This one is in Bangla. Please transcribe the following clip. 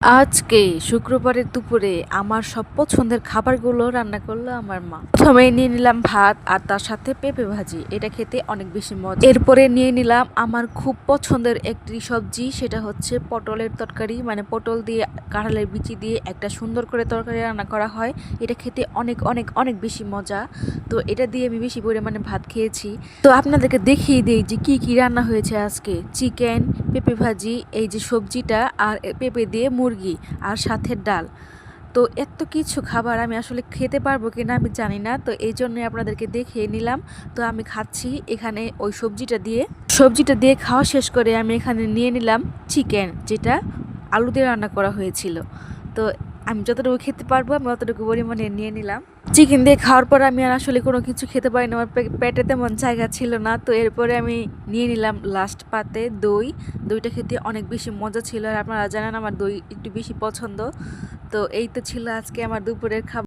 আজকে শুক্রবারের দুপুরে আমার সব পছন্দের খাবারগুলো রান্না করলো আমার মা। প্রথমে নিয়ে নিলাম ভাত আর তার সাথে পেঁপে ভাজি, এটা খেতে অনেক বেশি মজা। এরপরে নিয়ে নিলাম আমার খুব পছন্দের একটি সবজি, সেটা হচ্ছে পটলের তরকারি, মানে পটল দিয়ে কাঁঠালের বিচি দিয়ে একটা সুন্দর করে তরকারি রান্না করা হয়। এটা খেতে অনেক অনেক অনেক বেশি মজা। তো এটা দিয়ে আমি বেশি পরিমাণে ভাত খেয়েছি। তো আপনাদেরকে দেখিয়ে দিই যে কি কি রান্না হয়েছে আজকে। চিকেন, পেঁপে ভাজি, এই যে সবজিটা, আর পেঁপে দিয়ে মুরগি, আর সাথে ডাল। তো এত কিছু খাবার আমি আসলে খেতে পারবো কিনা আমি জানি না, তো এই জন্যই আপনাদেরকে দেখিয়ে নিলাম। তো আমি খাচ্ছি এখানে ওই সবজিটা দিয়ে খাওয়া শেষ করে আমি এখানে নিয়ে নিলাম চিকেন, যেটা আলু দিয়ে রান্না করা হয়েছিল। তো আমি যতটুকু খেতে পারবো আমি অতটুকু পরিমাণে নিয়ে নিলাম। চিকেন দিয়ে খাওয়ার পর আমি আর আসলে কোনো কিছু খেতে পারিনি, আমার পেটে তেমন জায়গা ছিল না। তো এরপরে আমি নিয়ে নিলাম লাস্ট পাতে দইটা খেতে অনেক বেশি মজা ছিল, আর আপনারা জানেন আমার দই একটু বেশি পছন্দ। তো এই তো ছিল আজকে আমার দুপুরের খাবার।